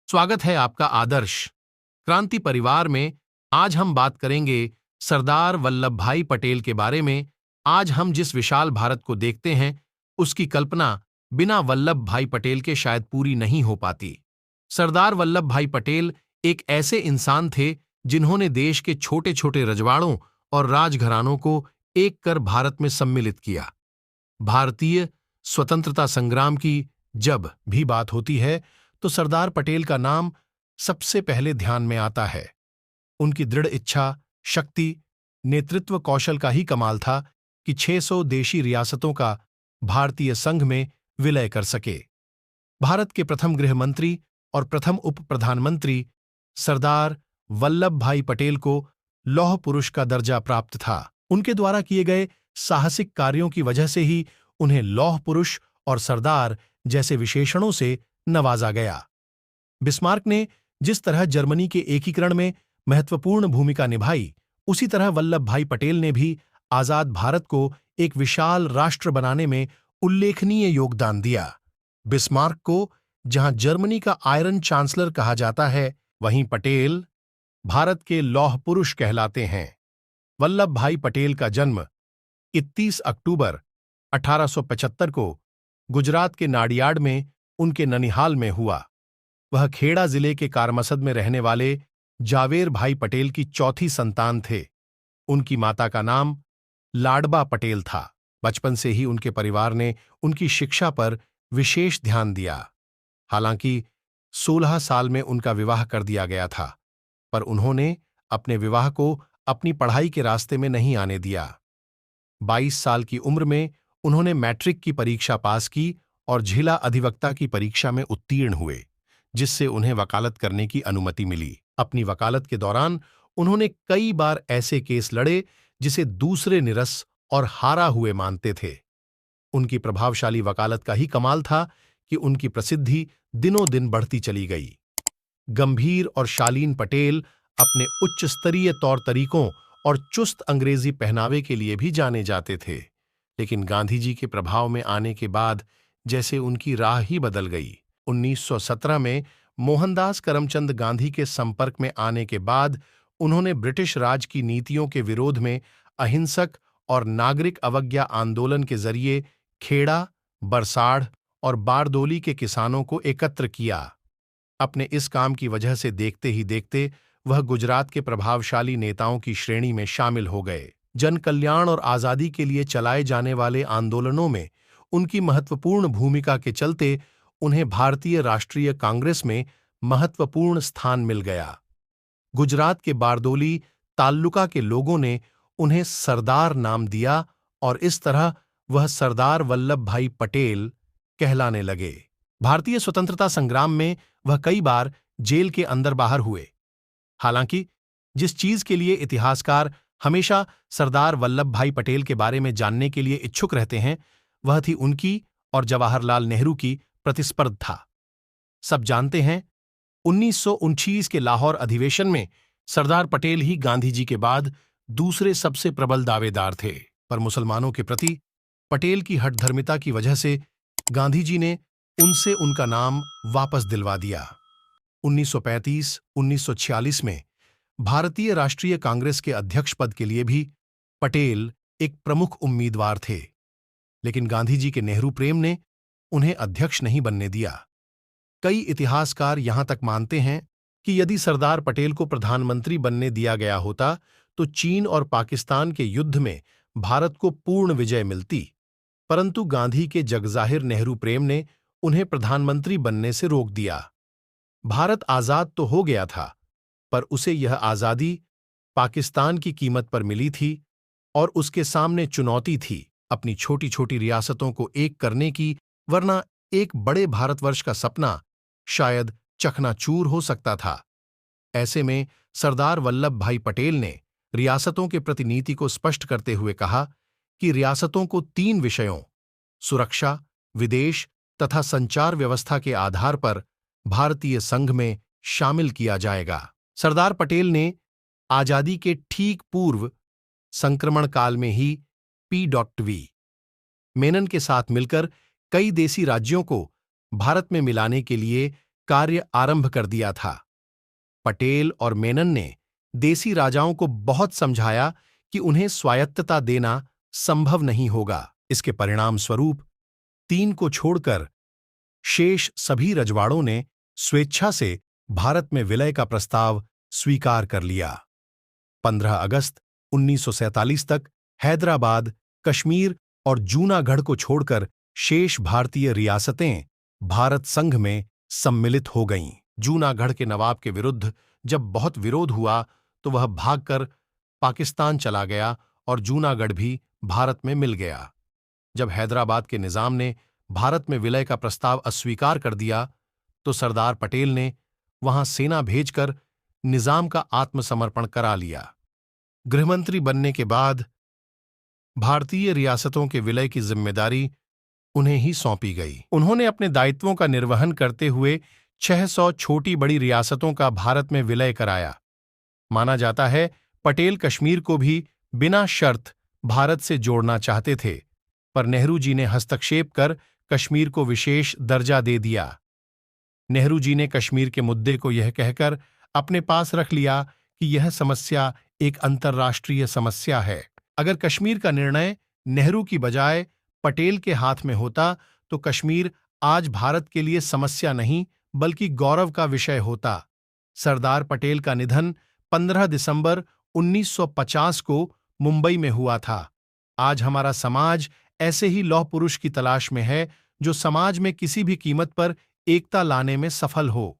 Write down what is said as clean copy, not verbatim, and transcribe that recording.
स्वागत है आपका आदर्श क्रांति परिवार में। आज हम बात करेंगे सरदार वल्लभ भाई पटेल के बारे में। आज हम जिस विशाल भारत को देखते हैं, उसकी कल्पना बिना वल्लभ भाई पटेल के शायद पूरी नहीं हो पाती। सरदार वल्लभ भाई पटेल एक ऐसे इंसान थे जिन्होंने देश के छोटे छोटे रजवाड़ों और राजघरानों को एक कर भारत में सम्मिलित किया। भारतीय स्वतंत्रता संग्राम की जब भी बात होती है तो सरदार पटेल का नाम सबसे पहले ध्यान में आता है। उनकी दृढ़ इच्छा शक्ति, नेतृत्व कौशल का ही कमाल था कि 600 देशी रियासतों का भारतीय संघ में विलय कर सके। भारत के प्रथम गृह मंत्री और प्रथम उप प्रधानमंत्री सरदार वल्लभ भाई पटेल को लौह पुरुष का दर्जा प्राप्त था। उनके द्वारा किए गए साहसिक कार्यों की वजह से ही उन्हें लौह पुरुष और सरदार जैसे विशेषणों से नवाजा गया। बिस्मार्क ने जिस तरह जर्मनी के एकीकरण में महत्वपूर्ण भूमिका निभाई, उसी तरह वल्लभ भाई पटेल ने भी आजाद भारत को एक विशाल राष्ट्र बनाने में उल्लेखनीय योगदान दिया। बिस्मार्क को जहां जर्मनी का आयरन चांसलर कहा जाता है, वहीं पटेल भारत के लौह पुरुष कहलाते हैं। वल्लभ भाई पटेल का जन्म 31 अक्टूबर 1875 को गुजरात के नाडियाड में उनके ननिहाल में हुआ। वह खेड़ा जिले के कारमसद में रहने वाले जावेर भाई पटेल की चौथी संतान थे। उनकी माता का नाम लाडबा पटेल था। बचपन से ही उनके परिवार ने उनकी शिक्षा पर विशेष ध्यान दिया। हालांकि 16 साल में उनका विवाह कर दिया गया था, पर उन्होंने अपने विवाह को अपनी पढ़ाई के रास्ते में नहीं आने दिया। 22 साल की उम्र में उन्होंने मैट्रिक की परीक्षा पास की और जिला अधिवक्ता की परीक्षा में उत्तीर्ण हुए, जिससे उन्हें वकालत करने की अनुमति मिली। अपनी वकालत के दौरान उन्होंने कई बार ऐसे केस लड़े जिसे दूसरे निरस और हारा हुए मानते थे। उनकी प्रभावशाली वकालत का ही कमाल था कि उनकी प्रसिद्धि दिनों दिन बढ़ती चली गई। गंभीर और शालीन पटेल अपने उच्च स्तरीय तौर तरीकों और चुस्त अंग्रेजी पहनावे के लिए भी जाने जाते थे, लेकिन गांधी जी के प्रभाव में आने के बाद जैसे उनकी राह ही बदल गई। 1917 में मोहनदास करमचंद गांधी के संपर्क में आने के बाद उन्होंने ब्रिटिश राज की नीतियों के विरोध में अहिंसक और नागरिक अवज्ञा आंदोलन के जरिए खेड़ा, बरसाड़ और बारदोली के किसानों को एकत्र किया। अपने इस काम की वजह से देखते ही देखते वह गुजरात के प्रभावशाली नेताओं की श्रेणी में शामिल हो गए। जन कल्याण और आजादी के लिए चलाए जाने वाले आंदोलनों में उनकी महत्वपूर्ण भूमिका के चलते उन्हें भारतीय राष्ट्रीय कांग्रेस में महत्वपूर्ण स्थान मिल गया। गुजरात के बारदोली ताल्लुका के लोगों ने उन्हें सरदार नाम दिया और इस तरह वह सरदार वल्लभ भाई पटेल कहलाने लगे। भारतीय स्वतंत्रता संग्राम में वह कई बार जेल के अंदर बाहर हुए। हालांकि जिस चीज के लिए इतिहासकार हमेशा सरदार वल्लभ भाई पटेल के बारे में जानने के लिए इच्छुक रहते हैं, वह थी उनकी और जवाहरलाल नेहरू की प्रतिस्पर्धा। सब जानते हैं, 1929 के लाहौर अधिवेशन में सरदार पटेल ही गांधी जी के बाद दूसरे सबसे प्रबल दावेदार थे, पर मुसलमानों के प्रति पटेल की हठधर्मिता की वजह से गांधी जी ने उनसे उनका नाम वापस दिलवा दिया। 1935-1946 में भारतीय राष्ट्रीय कांग्रेस के अध्यक्ष पद के लिए भी पटेल एक प्रमुख उम्मीदवार थे, लेकिन गांधी जी के नेहरू प्रेम ने उन्हें अध्यक्ष नहीं बनने दिया। कई इतिहासकार यहां तक मानते हैं कि यदि सरदार पटेल को प्रधानमंत्री बनने दिया गया होता तो चीन और पाकिस्तान के युद्ध में भारत को पूर्ण विजय मिलती, परंतु गांधी के जगजाहिर नेहरू प्रेम ने उन्हें प्रधानमंत्री बनने से रोक दिया। भारत आजाद तो हो गया था, पर उसे यह आजादी पाकिस्तान की कीमत पर मिली थी और उसके सामने चुनौती थी अपनी छोटी छोटी रियासतों को एक करने की, वरना एक बड़े भारतवर्ष का सपना शायद चकनाचूर हो सकता था। ऐसे में सरदार वल्लभ भाई पटेल ने रियासतों के प्रति नीति को स्पष्ट करते हुए कहा कि रियासतों को 3 विषयों सुरक्षा, विदेश तथा संचार व्यवस्था के आधार पर भारतीय संघ में शामिल किया जाएगा। सरदार पटेल ने आजादी के ठीक पूर्व संक्रमण काल में ही P.V. मेनन के साथ मिलकर कई देसी राज्यों को भारत में मिलाने के लिए कार्य आरंभ कर दिया था। पटेल और मेनन ने देसी राजाओं को बहुत समझाया कि उन्हें स्वायत्तता देना संभव नहीं होगा। इसके परिणाम स्वरूप 3 को छोड़कर शेष सभी रजवाड़ों ने स्वेच्छा से भारत में विलय का प्रस्ताव स्वीकार कर लिया। 15 अगस्त 1947 तक हैदराबाद, कश्मीर और जूनागढ़ को छोड़कर शेष भारतीय रियासतें भारत संघ में सम्मिलित हो गईं। जूनागढ़ के नवाब के विरुद्ध जब बहुत विरोध हुआ तो वह भागकर पाकिस्तान चला गया और जूनागढ़ भी भारत में मिल गया। जब हैदराबाद के निजाम ने भारत में विलय का प्रस्ताव अस्वीकार कर दिया तो सरदार पटेल ने वहां सेना भेजकर निजाम का आत्मसमर्पण करा लिया। गृहमंत्री बनने के बाद भारतीय रियासतों के विलय की जिम्मेदारी उन्हें ही सौंपी गई। उन्होंने अपने दायित्वों का निर्वहन करते हुए 600 छोटी बड़ी रियासतों का भारत में विलय कराया। माना जाता है पटेल कश्मीर को भी बिना शर्त भारत से जोड़ना चाहते थे, पर नेहरू जी ने हस्तक्षेप कर कश्मीर को विशेष दर्जा दे दिया। नेहरू जी ने कश्मीर के मुद्दे को यह कहकर अपने पास रख लिया कि यह समस्या एक अंतर्राष्ट्रीय समस्या है। अगर कश्मीर का निर्णय नेहरू की बजाय पटेल के हाथ में होता तो कश्मीर आज भारत के लिए समस्या नहीं बल्कि गौरव का विषय होता। सरदार पटेल का निधन 15 दिसंबर 1950 को मुंबई में हुआ था। आज हमारा समाज ऐसे ही लौह पुरुष की तलाश में है जो समाज में किसी भी कीमत पर एकता लाने में सफल हो।